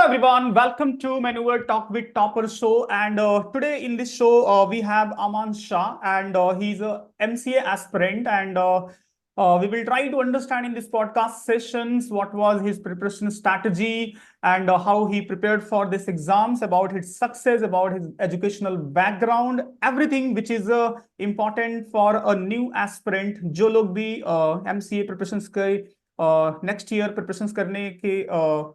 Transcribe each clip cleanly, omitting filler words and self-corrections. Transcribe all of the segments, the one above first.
everyone, welcome to Manual Talk with Topper show. And today in this show, we have Aman Shah, and he's a MCA aspirant. And we will try to understand in this podcast sessions what was his preparation strategy and how he prepared for this exams, about his success, about his educational background, everything which is important for a new aspirant. जो लोग भी MCA preparations के next year preparations करने के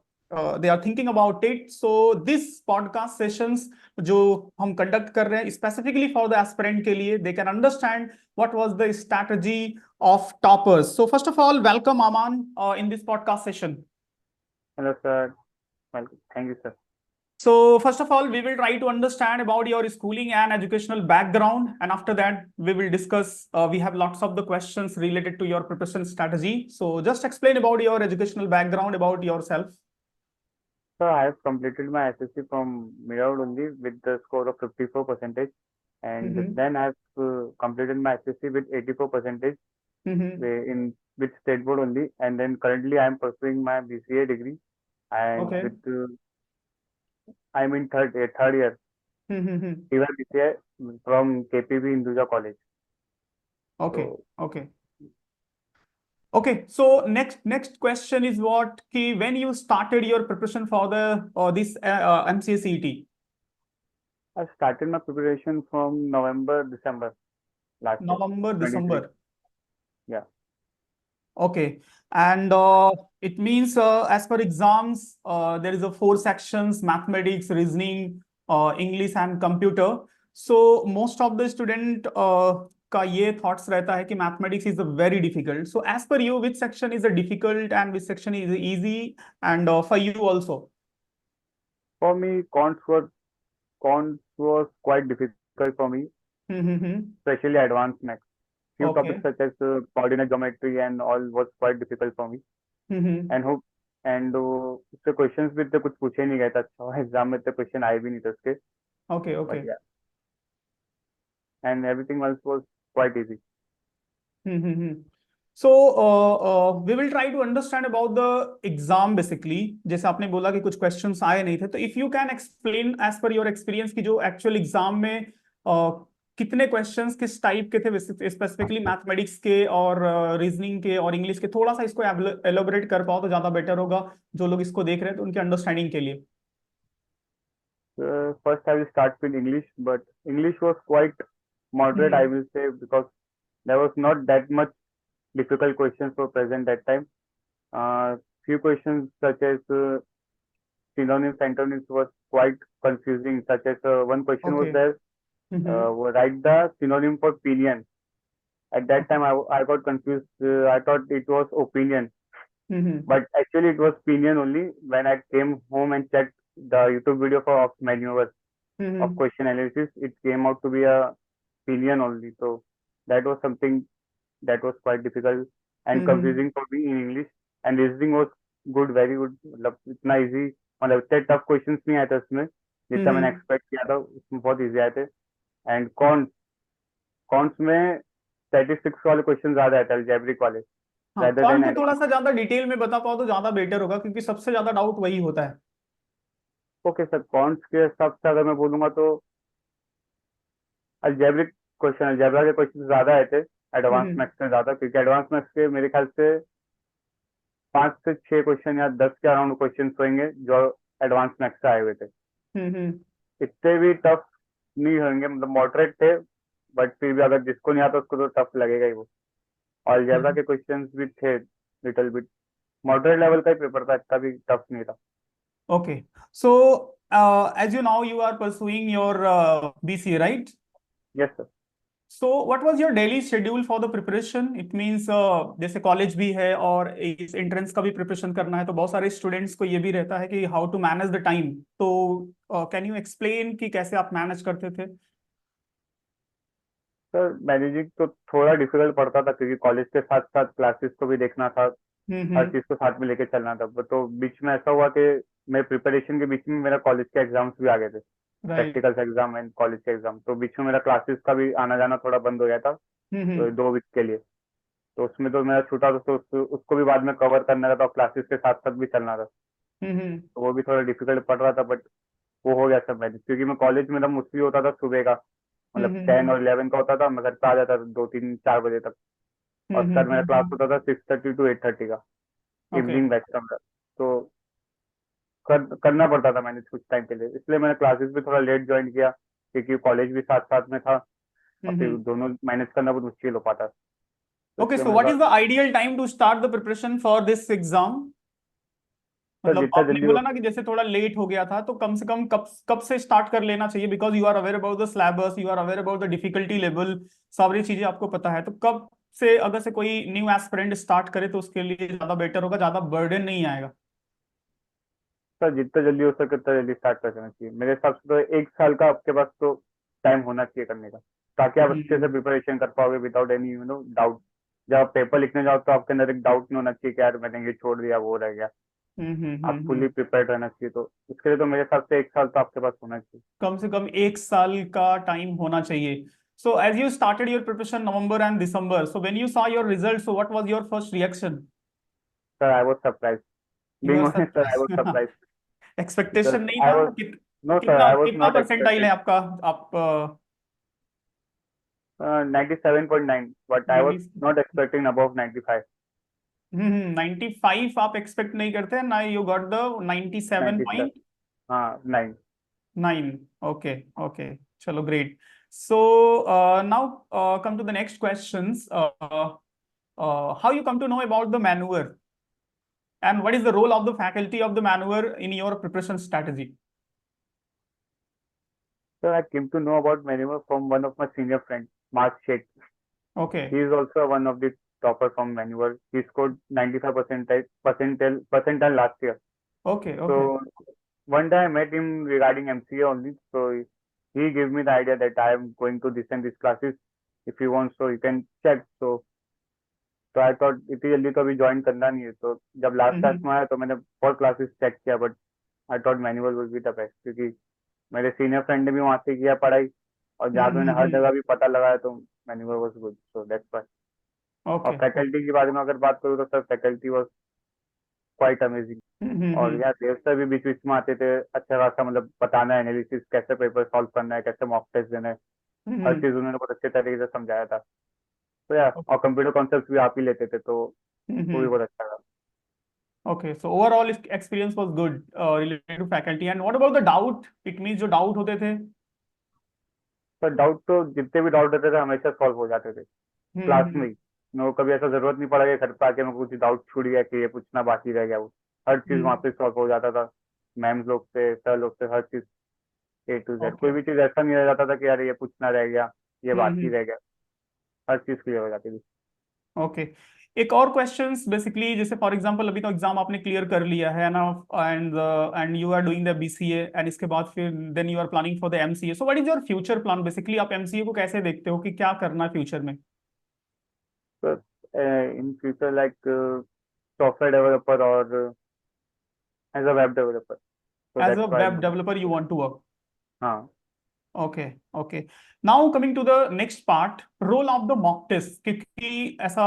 they are thinking about it. So this podcast sessions जो हम conduct कर रहे हैं specifically for the aspirant के लिए, they can understand what was the strategy of toppers. So first of all, welcome Aman in this podcast session. Hello, sir. Welcome. Thank you, sir. So first of all, we will try to understand about your schooling and educational background, and after that, we will discuss. We have lots of the questions related to your preparation strategy. So just explain about your educational background, about yourself. So I have completed my SSC from Miraud only with the score of 54 percentage, and then I have completed my SSC with 84 percentage in with state board only, and then currently I am pursuing my BCA degree, and Okay. with I'm in third year TY BCA from KPB Hinduja College. Okay. So, Okay. Okay. So next question is what ki when you started your preparation for the this MCA CET? I started my preparation from November, December last year. November, 23. December. Yeah. Okay. And it means as per exams, there is a 4 sections: mathematics, reasoning, English and computer. So most of the student का ये thoughts रहता है कि mathematics is a very difficult. So as per you, which section is a difficult and which section is easy, and for you also? For me, cons was quite difficult for me, especially advanced maths. Few Okay. topics such as coordinate geometry and all was quite difficult for me. And hope and उससे questions भी तो कुछ पूछे नहीं गए थे, अच्छा exam में तो क्वेश्चन आए भी नहीं थे उसके. Okay, okay. But yeah, and everything else was quite easy. So we will try to understand about the exam basically. जैसे आपने बोला कि कुछ questions आए नहीं थे, तो if you can explain as per your experience कि जो actual exam में कितने questions किस टाइप के थे, स्पेसिफिकली मैथमेटिक्स के और रीजनिंग के और इंग्लिश के, थोड़ा सा इसको एलोबरेट कर पाओ तो ज्यादा बेटर होगा जो लोग इसको देख रहे हैं तो उनके अंडरस्टैंडिंग के लिए. First I will start with English, but English was quite moderate, I will say, because there was not that much difficult questions were present that time. Few questions such as synonyms, antonyms was quite confusing. Such as one question was Okay. there, write the synonym for opinion. At that time, I got confused. I thought it was opinion, but actually it was opinion only. When I came home and checked the YouTube video of Manual of question analysis, it came out to be a opinion only. So that was something that was quite difficult and confusing for me in English. And reasoning was good, very good. मतलब इतना easy, मतलब इतने tough questions नहीं आए थे उसमें जितना मैंने expect किया था, उसमें बहुत easy आए थे. And cons में statistics वाले questions ज्यादा आए थे, algebraic वाले. हाँ, कौन पे थोड़ा सा ज्यादा डिटेल में बता पाओ तो ज्यादा बेटर होगा, क्योंकि सबसे ज्यादा डाउट वही होता है. ओके सर, कॉन्स के हिसाब से अगर मैं बोलूंगा तो अलजेब्रा के क्वेश्चन ज्यादा आए थे एडवांस मैथ्स से ज्यादा, क्योंकि एडवांस मैथ्स के मेरे ख्याल से 5 से 6 क्वेश्चन या 10 के अराउंड क्वेश्चन होंगे जो एडवांस मैथ्स से आए हुए थे. इतने भी टफ नहीं होंगे, मतलब मॉडरेट थे, बट फिर भी अगर जिसको नहीं आता उसको तो टफ लगेगा ही वो. और अलजेब्रा के क्वेश्चन भी थे लिटिल बिट, मॉडरेट लेवल का ही पेपर था, इतना भी टफ नहीं था. Okay, so as you now you are pursuing your BCA, right? Yes sir. So what was your daily schedule for the preparation? It means जैसे college भी है और इस एंट्रेंस का भी प्रिपरेशन करना है, तो बहुत सारे स्टूडेंट्स को ये भी रहता है कि how to manage the time. तो कैन यू एक्सप्लेन कि कैसे आप मैनेज करते थे? सर मैनेजिंग तो थोड़ा डिफिकल्ट पड़ता था, क्योंकि कॉलेज के साथ साथ क्लासेस को भी देखना था, हर चीज को साथ में लेके चलना था. तो बीच में ऐसा हुआ कि मेरे प्रिपरेशन के बीच में मेरा कॉलेज के एग्जाम्स भी आ गए थे, प्रैक्टिकल्स एग्जाम एंड कॉलेज के एग्जाम. तो बीच में मेरा क्लासेस का भी आना जाना थोड़ा बंद हो गया था, तो 2 वीक के लिए. तो उसमें तो मेरा छूटा था, तो उसको भी बाद में कवर करना था, तो क्लासेस के साथ साथ भी चलना था. तो वो भी थोड़ा डिफिकल्ट पड़ रहा था, बट वो हो गया सब मैनेज, क्योंकि मैं कॉलेज में, मतलब मुश्किल होता था सुबह का, मतलब 10 और 11 का होता था, मैं घर पे आ जाता था 2 3 4 बजे तक। और सर मेरा क्लास होता था 6:30 to 8:30 का, ओके। इवनिंग बैच था मेरा। तो करना पड़ता था मैनेज कुछ टाइम के लिए, इसलिए मैंने क्लासेस भी थोड़ा लेट ज्वाइन किया, क्योंकि कॉलेज भी साथ साथ में था, और फिर दोनों मैनेज करना बहुत मुश्किल हो पाता, तो Okay, इसलिए so मैंने what कहा is the ideal time to start the preparation for this exam? Sir मतलब जितना आपने जल्दी हो। बोला ना कि जैसे थोड़ा लेट हो गया था, तो कम से कम कब कब से स्टार्ट कर लेना चाहिए? Because you are aware about the syllabus, you are aware about the difficulty level, सारी चीजें आपको पता है। तो कब से अगर से कोई न्यू एस्पिरेंट स्टार्ट करे तो उसके लिए ज्यादा बेटर होगा, ज्यादा बर्डन नहीं आएगा? सर जितना जल्दी हो सके उतना जल्दी स्टार्ट कर देना चाहिए, मेरे हिसाब से तो 1 साल का आपके पास तो टाइम होना चाहिए करने का, ताकि आप अच्छे से हम्म प्रिपरेशन कर पाओगे विदाउट एनी डाउट। जब आप पेपर लिखने जाओ तो आपके अंदर एक डाउट नहीं होना चाहिए कि यार मैंने ये छोड़ दिया, वो रह गया। आप हम्म। फुली प्रिपेयर्ड रहना चाहिए, तो इसके लिए तो मेरे हिसाब से 1 साल तो आपके पास होना चाहिए। कम से कम 1 साल का टाइम होना चाहिए। So as you started your preparation November and December, so when you saw your result, so what was your first reaction? Sir I was surprise, you being are honest sir, I was surprise. Surprise. Expectation because नहीं I था? Was, no sir, कितना I was कितना not percentile है expecting. आपका? आप 97.9, but I was 90? Not expecting above 95। 95 आप expect नहीं करते ना? You got the 97, 97.9। हाँ 9। ओके ओके, चलो great. So now come to the next questions. How you come to know about the manner, and what is the role of the faculty of the maneuver in your preparation strategy? So I came to know about Maneuver from one of my senior friends, Mark Sheikh. He Okay, is also one of the topper from Maneuver. He scored 95 percentile last year. okay, okay. So one day I met him regarding MCA only. So he gave me the idea that I am going to this and this classes. If you want, so you can check. So I thought इतनी जल्दी तो अभी join करना नहीं है, तो जब last class Mhm, में आया तो मैंने और क्लासेस चेक किया, but I thought manual would be the best, क्योंकि मेरे सीनियर फ्रेंड ने भी वहां से किया पढ़ाई, और जहाँ पे मैंने हर mhm, जगह भी पता लगाया तो manual was good, so that's why. और okay, okay. फैकल्टी के बारे में अगर बात करूँ तो sir faculty was quite amazing. और Mhm, यार देव सर भी बीच बीच में आते थे, अच्छा खासा मतलब बताना है, एनालिसिस कैसे पेपर सॉल्व करना है, कैसे मॉक टेस्ट देना है, हर mhm, चीज उन्होंने बहुत अच्छे तरीके से समझाया था। तो यार, okay. और कंप्यूटर कॉन्सेप्ट भी आप ही लेते थे, तो वो भी Mhm. बहुत अच्छा था। Okay, so overall experience was good related to faculty. And what about the doubt? It means जो doubt होते थे? पर डाउट तो जितने भी डाउट रहते थे हमेशा सॉल्व हो जाते थे क्लास में हम्म ही। मेरे को कभी ऐसा जरूरत नहीं पड़ा कि घर पे आके मेरे को कुछ डाउट छूट गया कि ये पूछना बाकी रह गया, वो हर चीज वहां हम्म। पे सॉल्व हो जाता था। मैम लोग से, सर लोग से, हर चीज A to Z, कोई ओके। भी चीज ऐसा नहीं रह जाता था कि यार ये पूछना रह गया, ये बाकी हम्म। रह गया। हर चीज क्लियर हो जाती थी। ओके। एक और क्वेश्चंस बेसिकली, जैसे फॉर एग्जांपल अभी तो एग्जाम आपने क्लियर कर लिया है ना, and and you are doing the BCA, and इसके बाद फिर then you are planning for the MCA. So what is your future plan? Basically आप एमसीए को कैसे देखते हो कि क्या करना है फ्यूचर में? तो in future like software developer और as a web developer, so as a that's why. Web developer you want to work? हाँ okay okay. Now coming to the next part, role of the mock test, क्योंकि ऐसा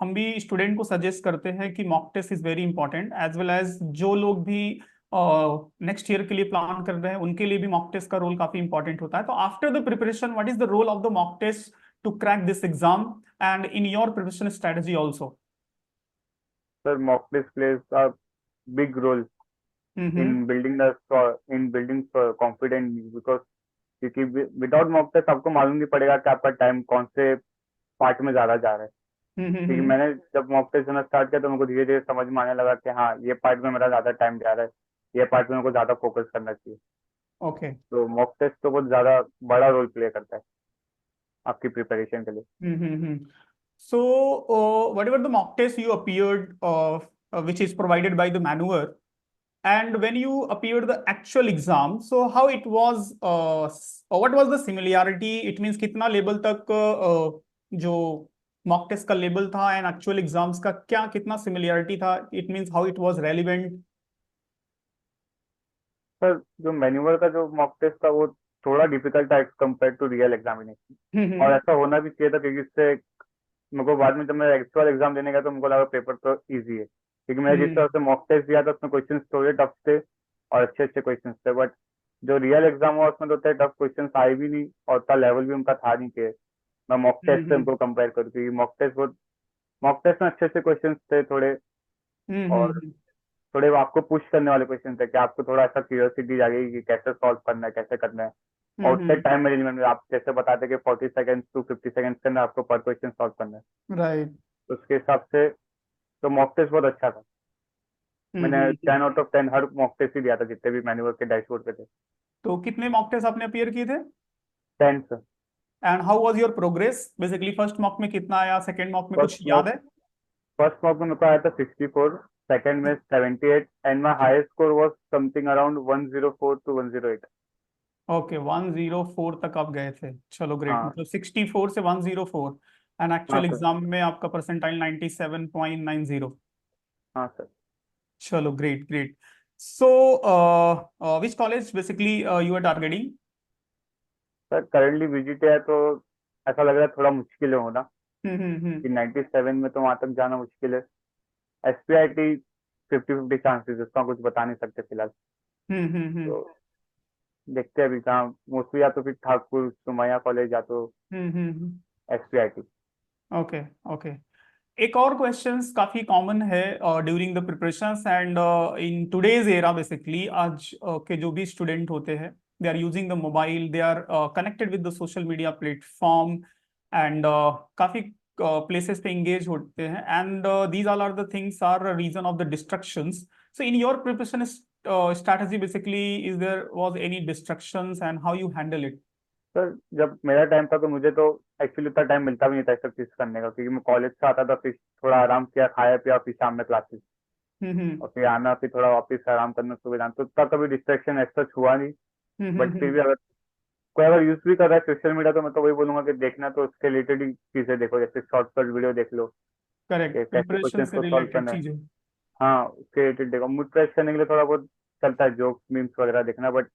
हम भी student को suggest करते हैं कि mock test is very important, as well as जो लोग भी नेक्स्ट ईयर के लिए प्लान कर रहे हैं उनके लिए भी मॉक टेस्ट का रोल काफी इंपॉर्टेंट होता है। तो after the preparation, what is the role of the mock test to crack this exam and in your preparation strategy also? Sir, mock test plays a big role in hmm building in building confident, because क्योंकि without mock test आपको मालूम नहीं पड़ेगा कि आपका time कौन से part में ज्यादा जा रहा है। क्योंकि हम्म। मैंने जब मॉक टेस्ट देना स्टार्ट किया तो मेरे को धीरे धीरे समझ में आने लगा कि हाँ, ये पार्ट में मेरा ज्यादा टाइम जा रहा है, ये पार्ट में मेरे को ज्यादा फोकस करना चाहिए। ओके। तो मॉक टेस्ट तो बहुत ज्यादा बड़ा रोल प्ले करता है आपकी प्रिपरेशन के लिए। हम्म। So, whatever the mock test you appeared, which is provided by the manual, and when you appeared the actual exam, so how it was, what was the similarity? It means कितना level तक जो mock test का level था and actual exams का क्या कितना similarity था? It means how it was relevant. Sir, जो मैन्युअल का जो मॉक टेस्ट था वो थोड़ा डिफिकल्ट था as compare to real examination. और हम्म ऐसा होना भी चाहिए था, क्योंकि इससे मेरे को बाद में जब मैं एक्चुअल एग्जाम देने गया तो मेरे को लगा पेपर तो ईजी है। क्योंकि मैंने जिस तरह से मॉक टेस्ट दिया था उसमें क्वेश्चन थोड़े टफ थे और अच्छे अच्छे क्वेश्चन थे, बट जो रियल एग्जाम हुआ उसमें तो उतने टफ क्वेश्चन आए भी नहीं और उतना लेवल भी उनका था नहीं कि मैं मॉक टेस्ट से उनको कंपेयर करूँ, क्योंकि मॉक टेस्ट में अच्छे अच्छे क्वेश्चन थे थोड़े, और थोड़े वो आपको पुश करने वाले क्वेश्चन थे कि आपको थोड़ा ऐसा क्यूरियोसिटी जागेगी कि कैसे सॉल्व करना है, कैसे करना है। और उससे टाइम मैनेजमेंट में आप जैसे बताते कि 40 सेकेंड्स टू 50 सेकेंड्स के अंदर आपको पर क्वेश्चन सॉल्व करना है, राइट। तो उसके हिसाब से तो मॉक टेस्ट बहुत अच्छा था। मैंने 10 आउट ऑफ 10 हर मॉक टेस्ट ही दिया था जितने भी मैन्युअल के डैशबोर्ड पे थे। तो कितने मॉक टेस्ट आपने अपीयर किए थे? 10 से। And how was your progress? Basically first mock में कितना आया, सेकंड मॉक में कुछ फर्स्ट याद मॉक है? फर्स्ट मॉक में मेरे को आया था 64, सेकंड में 78, and my highest score was something around 104 to 108। Okay, 104 तक आप गए थे, चलो ग्रेट। हाँ मतलब 64 से 104 एंड हाँ एक्चुअल सर। एग्जाम में आपका परसेंटाइल 97.90। हाँ सर। चलो great great. So which college basically you are targeting? Sir currently visit है तो ऐसा लग रहा है थोड़ा मुश्किल है होना, हम्म। कि 97 में तो वहां तक जाना मुश्किल है। SPIT 50-50 चांसेस, उसका कुछ बता नहीं सकते फिलहाल। हम्म। तो देखते हैं अभी कहाँ, मोस्टली या तो फिर ठाकुर सुमैया कॉलेज या तो हम्म। SPIT। Okay okay. एक और क्वेश्चंस काफी कॉमन है during the preparations and in today's era. Basically आज के जो भी स्टूडेंट होते हैं, they are using the mobile, they are connected with the social media platform and काफी प्लेसेस पे एंगेज होते हैं, and these all are the things are reason of the distractions. So in your preparation strategy basically, is there was any distractions and how you handle it? Sir जब मेरा time था तो मुझे तो actually उतना time मिलता भी नहीं था ये सब चीज करने का, क्योंकि मैं कॉलेज से आता था, फिर थोड़ा आराम किया, खाया पिया, फिर शाम में क्लासेस, हम्म और फिर आना, फिर थोड़ा वापस आराम करना, सुबह जाना, तो उतना कभी डिस्ट्रैक्शन ऐसा हुआ नहीं। बट फिर भी अगर कोई अगर यूज भी कर रहा है सोशल मीडिया, तो मैं तो वही बोलूंगा कि देखना तो उसके रिलेटेड ही चीजें देखो, जैसे शॉर्टकट वीडियो देख लो करेक्ट, कि कैसे प्रिपरेशन क्वेश्चन से को सॉल्व रिलेटेड करना है। चीजें। हाँ उसके रिलेटेड देखो, मूड फ्रेश करने के लिए थोड़ा बहुत चलता है, जोक्स मीम्स वगैरह देखना, बट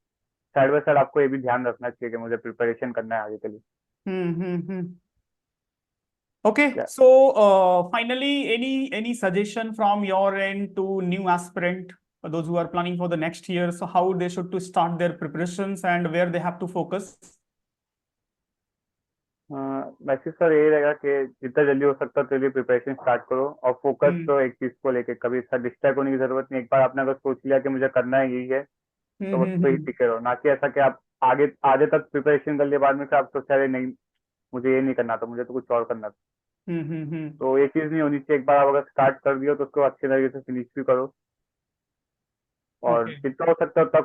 साइड बाय साइड आपको ये भी ध्यान रखना चाहिए कि मुझे प्रिपरेशन करना है आगे के लिए। हम्म। Okay, क्या? so finally, any suggestion from your end to new aspirant, those who are planning for the next year? So how they should to start their preparations and where they have to focus? Message sir यही रहेगा कि जितना जल्दी हो सकता है तो जल्दी प्रिपरेशन स्टार्ट करो, और फोकस हम्म तो एक चीज को लेके कभी इसका डिस्ट्रैक्ट होने की जरूरत नहीं। एक बार आपने अगर सोच लिया कि मुझे करना है यही है, तो बस पे ही हम्म। टिके रहो, ना कि ऐसा कि आप आगे आधे तक प्रिपरेशन कर लिए, बाद में फिर आप सोचा अरे नहीं मुझे ये नहीं करना था, मुझे तो कुछ और करना था। हम्म। तो ये चीज नहीं होनी चाहिए। एक बार आप अगर स्टार्ट कर दियो तो उसको अच्छे तरीके से फिनिश भी करो, और ओके। जितना हो सकता है उतना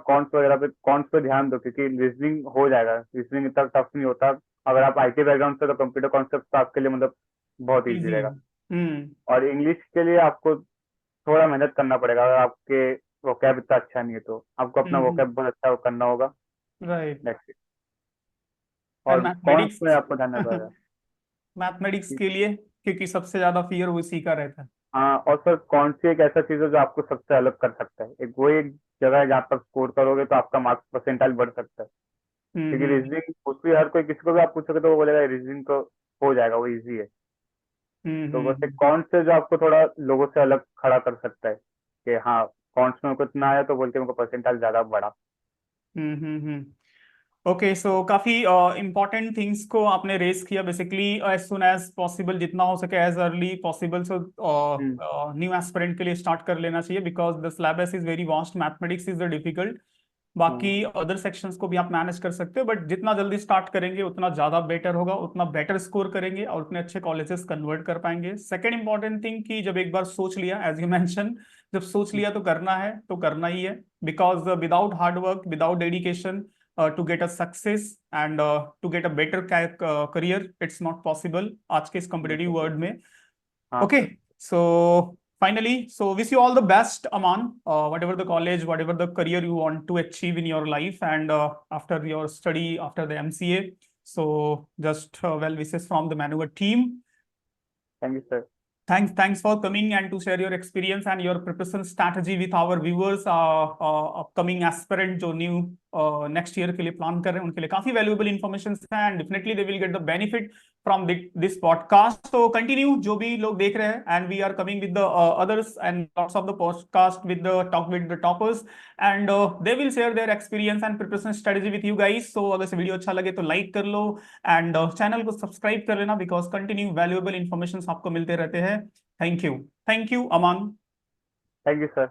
कॉन्स पे ध्यान दो, क्योंकि रीजनिंग हो जाएगा, रीजनिंग इतना टफ नहीं होता। अगर आप IT बैकग्राउंड से तो कंप्यूटर कॉन्सेप्ट तो आपके लिए मतलब बहुत ईजी इजी है। रहेगा। और इंग्लिश के लिए आपको थोड़ा मेहनत करना पड़ेगा, अगर आपके वोकैब इतना अच्छा नहीं है तो आपको अपना वोकैब बहुत अच्छा करना होगा। राइट। That's it। एंड और कौन में मैथमेटिक्स? आपको ध्यान देना पड़ेगा। मैथमेटिक्स के लिए, क्योंकि सबसे ज्यादा फियर उसी का रहता है। हाँ, और सर कौन सी एक ऐसा चीज है जो आपको सबसे अलग कर सकता है, एक जगह है जहाँ पर स्कोर करोगे तो आपका मार्क्स परसेंटाइल बढ़ सकता है। क्योंकि हम्म रीजनिंग उसकी हर कोई, किसी को भी आप पूछोगे तो वो बोलेगा रीजनिंग तो हो जाएगा, वो इजी है। तो बस एक हम्म। कौन से जो आपको थोड़ा लोगों से अलग खड़ा कर सकता है कि हाँ कौन से मेरे को इतना आया तो बोल के मेरे को परसेंटाइल ज्यादा बढ़ा। हम्म। ओके, सो काफी इंपॉर्टेंट थिंग्स को आपने रेस किया। Basically as soon as possible, जितना हो सके as early possible, so hmm. New aspirant के लिए स्टार्ट कर लेना चाहिए, because the syllabus is very vast. Mathematics is the difficult. बाकी हम्म। अदर सेक्शंस को भी आप मैनेज कर सकते हो, बट जितना जल्दी स्टार्ट करेंगे उतना ज्यादा बेटर होगा, उतना बेटर स्कोर करेंगे और उतने अच्छे कॉलेजेस कन्वर्ट कर पाएंगे। सेकेंड इंपॉर्टेंट थिंग कि जब एक बार सोच लिया, एज यू मेंशन, जब सोच लिया तो करना है तो करना ही है, because without hard work, without dedication, to get a success and to get a better career, it's not possible आज के इस competitive बिल्कुल। world में। हाँ Okay, sir. so finally, so wish you all the best, Aman, whatever the college, whatever the career you want to achieve in your life, and after your study, after the MCA. So just well wishes from the Maneuver team. Thank you sir. Thanks for coming and to share your experience and your preparation strategy with our viewers, upcoming aspirant जो new next year के लिए plan कर रहे हैं उनके लिए काफी valuable information है and definitely they will get the benefit from this podcast. So continue जो भी लोग देख रहे हैं and we are coming with the others and lots of the podcast with the talk with the toppers and they will share their experience and preparation strategy with you guys. So अगर से video अच्छा लगे तो like कर लो and channel को subscribe कर लेना because continue valuable information आपको मिलते रहते हैं. Thank you Aman. Thank you, sir.